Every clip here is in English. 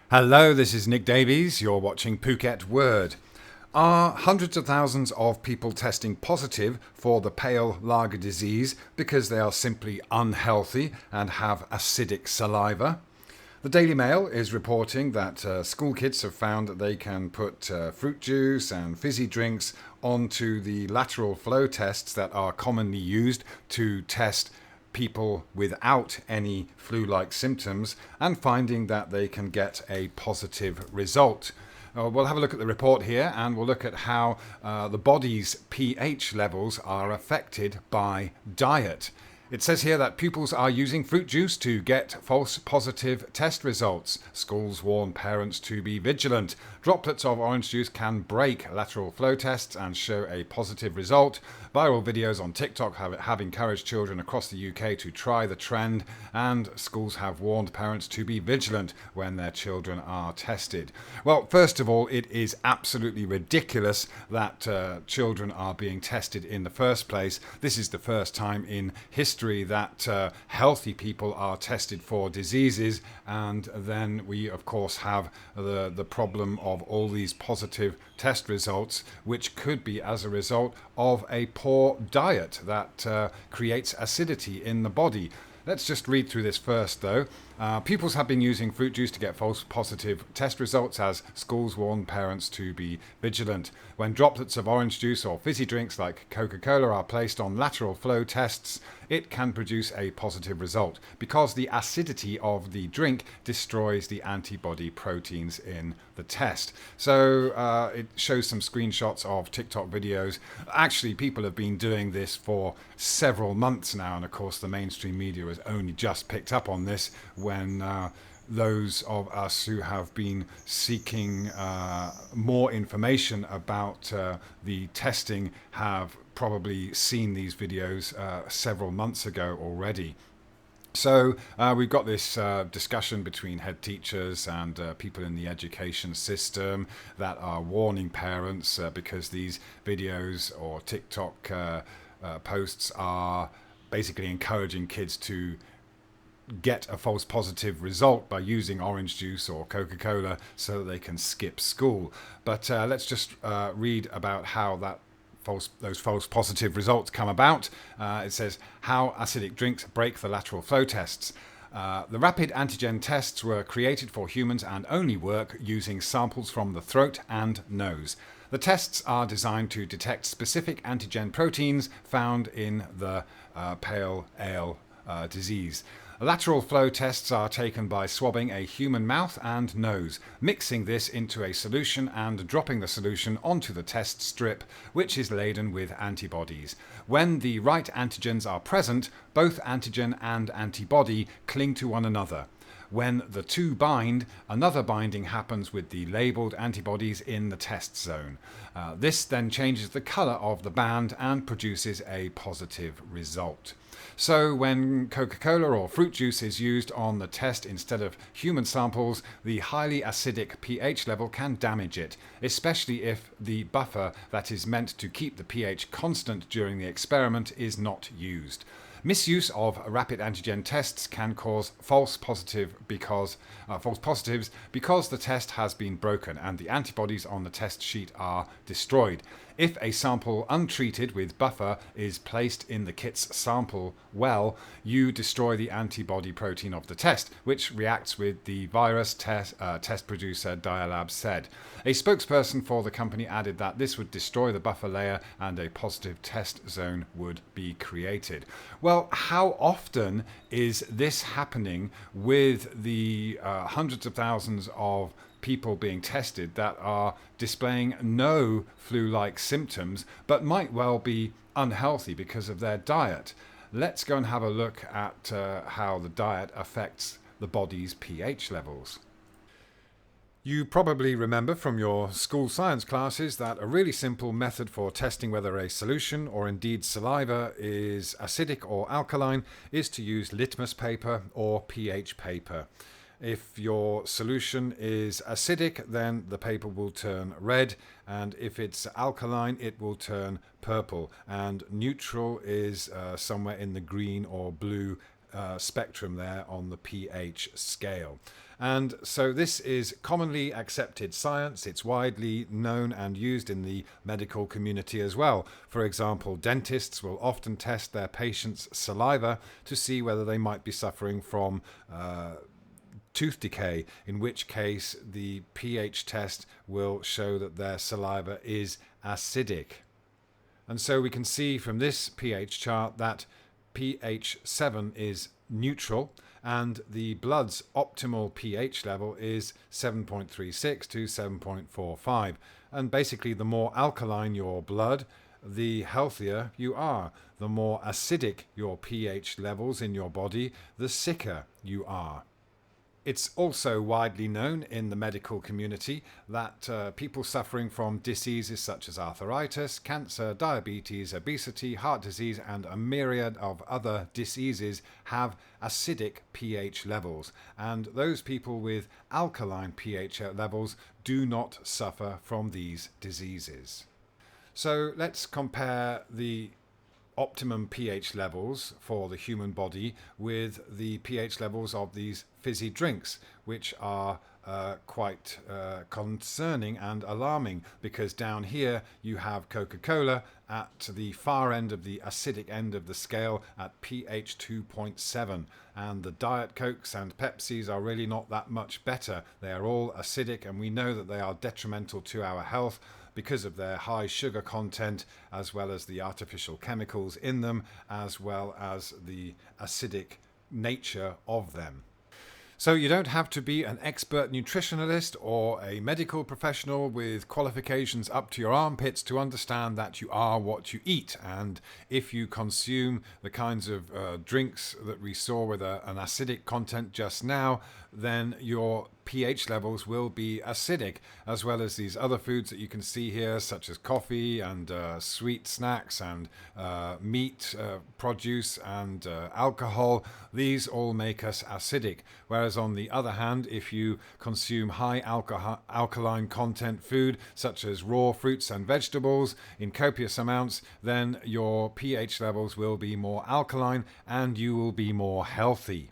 Hello, this is Nick Davies. You're watching Phuket Word. Are hundreds of thousands of people testing positive for the pale lager disease because they are simply unhealthy and have acidic saliva? The Daily Mail is reporting that school kids have found that they can put fruit juice and fizzy drinks onto the lateral flow tests that are commonly used to test people without any flu-like symptoms and finding that they can get a positive result. We'll have a look at the report here and we'll look at how the body's pH levels are affected by diet. It says here that pupils are using fruit juice to get false positive test results. Schools warn parents to be vigilant. Droplets of orange juice can break lateral flow tests and show a positive result. Viral videos on TikTok have encouraged children across the UK to try the trend, and schools have warned parents to be vigilant when their children are tested. Well, first of all, it is absolutely ridiculous that children are being tested in the first place. This is the first time in history that healthy people are tested for diseases, and then we of course have the problem of all these positive test results, which could be as a result of a poor diet that creates acidity in the body. Let's just read through this first, though. Pupils have been using fruit juice to get false positive test results as schools warn parents to be vigilant. When droplets of orange juice or fizzy drinks like Coca-Cola are placed on lateral flow tests, it can produce a positive result because the acidity of the drink destroys the antibody proteins in the test. So it shows some screenshots of TikTok videos. Actually, people have been doing this for several months now, and of course the mainstream media has only just picked up on this when those of us who have been seeking more information about the testing have probably seen these videos several months ago already. So we've got this discussion between head teachers and people in the education system that are warning parents because these videos or TikTok posts are basically encouraging kids to get a false positive result by using orange juice or Coca-Cola so that they can skip school. But let's just read about how those false positive results come about. It says how acidic drinks break the lateral flow tests. The rapid antigen tests were created for humans and only work using samples from the throat and nose. The tests are designed to detect specific antigen proteins found in the pale ale disease. Lateral flow tests are taken by swabbing a human mouth and nose, mixing this into a solution and dropping the solution onto the test strip, which is laden with antibodies. When the right antigens are present, both antigen and antibody cling to one another. When the two bind, another binding happens with the labelled antibodies in the test zone. This then changes the colour of the band and produces a positive result. So when Coca-Cola or fruit juice is used on the test instead of human samples, the highly acidic pH level can damage it, especially if the buffer that is meant to keep the pH constant during the experiment is not used. Misuse of rapid antigen tests can cause false positives because the test has been broken and the antibodies on the test sheet are destroyed. If a sample untreated with buffer is placed in the kit's sample well, you destroy the antibody protein of the test, which reacts with the virus, test producer Dialab said. A spokesperson for the company added that this would destroy the buffer layer and a positive test zone would be created. Well, how often is this happening with the hundreds of thousands of people being tested that are displaying no flu-like symptoms but might well be unhealthy because of their diet? Let's go and have a look at how the diet affects the body's pH levels. You probably remember from your school science classes that a really simple method for testing whether a solution or indeed saliva is acidic or alkaline is to use litmus paper or pH paper. If your solution is acidic, then the paper will turn red, and if it's alkaline, it will turn purple, and neutral is somewhere in the green or blue spectrum there on the pH scale. And so this is commonly accepted science. It's widely known and used in the medical community as well. For example, dentists will often test their patients' saliva to see whether they might be suffering from tooth decay, in which case the pH test will show that their saliva is acidic. And so we can see from this pH chart that pH 7 is neutral, and the blood's optimal pH level is 7.36 to 7.45. And basically, the more alkaline your blood, the healthier you are. The more acidic your pH levels in your body, the sicker you are. It's also widely known in the medical community that people suffering from diseases such as arthritis, cancer, diabetes, obesity, heart disease, and a myriad of other diseases have acidic pH levels. And those people with alkaline pH levels do not suffer from these diseases. So let's compare the optimum pH levels for the human body with the pH levels of these fizzy drinks, which are quite concerning and alarming, because down here you have Coca-Cola at the far end of the acidic end of the scale at pH 2.7, and the Diet Cokes and Pepsis are really not that much better. They are all acidic, and we know that they are detrimental to our health because of their high sugar content, as well as the artificial chemicals in them, as well as the acidic nature of them. So you don't have to be an expert nutritionalist or a medical professional with qualifications up to your armpits to understand that you are what you eat. And if you consume the kinds of drinks that we saw with an acidic content just now, then your pH levels will be acidic, as well as these other foods that you can see here, such as coffee and sweet snacks and meat, produce and alcohol. These all make us acidic. Whereas on the other hand, if you consume high alkaline content food, such as raw fruits and vegetables in copious amounts, then your pH levels will be more alkaline and you will be more healthy.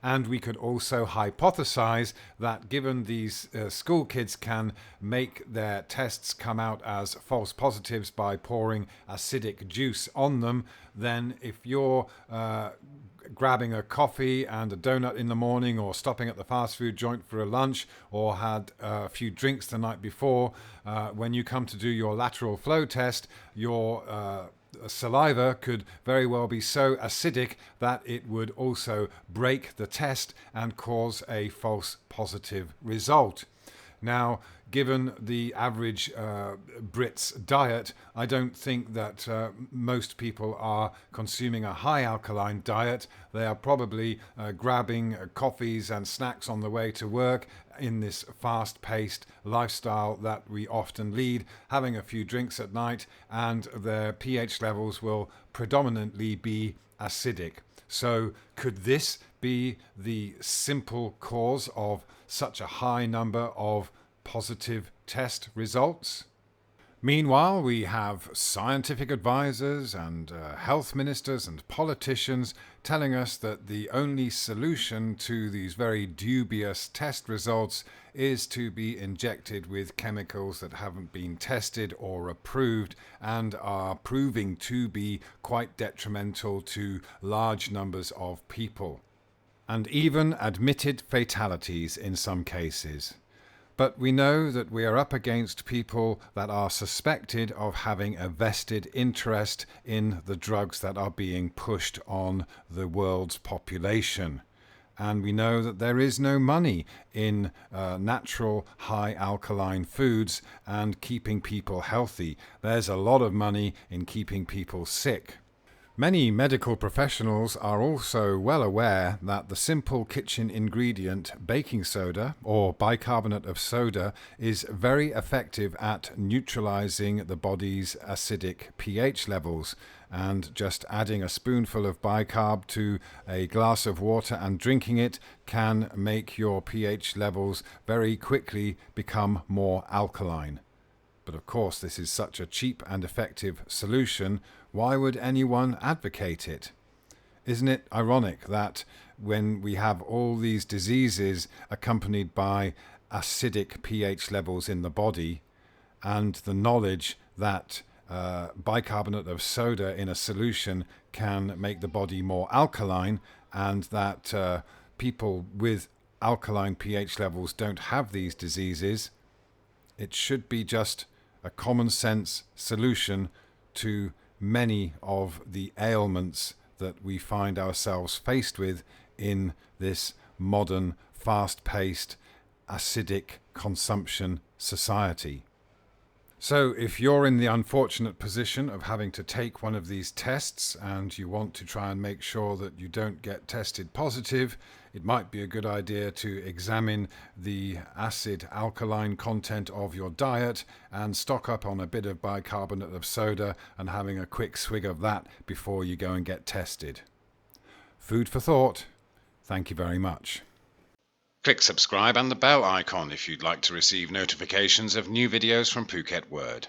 And we could also hypothesize that given these school kids can make their tests come out as false positives by pouring acidic juice on them, then if you're grabbing a coffee and a donut in the morning, or stopping at the fast food joint for a lunch, or had a few drinks the night before, when you come to do your lateral flow test, your saliva could very well be so acidic that it would also break the test and cause a false positive result. Now, given the average Brit's diet, I don't think that most people are consuming a high alkaline diet. They are probably grabbing coffees and snacks on the way to work in this fast-paced lifestyle that we often lead, having a few drinks at night, and their pH levels will predominantly be acidic. So could this be the simple cause of such a high number of positive test results? Meanwhile, we have scientific advisors and health ministers and politicians telling us that the only solution to these very dubious test results is to be injected with chemicals that haven't been tested or approved and are proving to be quite detrimental to large numbers of people, and even admitted fatalities in some cases. But we know that we are up against people that are suspected of having a vested interest in the drugs that are being pushed on the world's population. And we know that there is no money in natural high alkaline foods and keeping people healthy. There's a lot of money in keeping people sick. Many medical professionals are also well aware that the simple kitchen ingredient baking soda or bicarbonate of soda is very effective at neutralizing the body's acidic pH levels, and just adding a spoonful of bicarb to a glass of water and drinking it can make your pH levels very quickly become more alkaline. But of course, this is such a cheap and effective solution. Why would anyone advocate it? Isn't it ironic that when we have all these diseases accompanied by acidic pH levels in the body, and the knowledge that bicarbonate of soda in a solution can make the body more alkaline, and that people with alkaline pH levels don't have these diseases, it should be just a common sense solution to many of the ailments that we find ourselves faced with in this modern, fast-paced, acidic consumption society. So if you're in the unfortunate position of having to take one of these tests and you want to try and make sure that you don't get tested positive, it might be a good idea to examine the acid-alkaline content of your diet and stock up on a bit of bicarbonate of soda and having a quick swig of that before you go and get tested. Food for thought. Thank you very much. Click subscribe and the bell icon if you'd like to receive notifications of new videos from Phuket Word.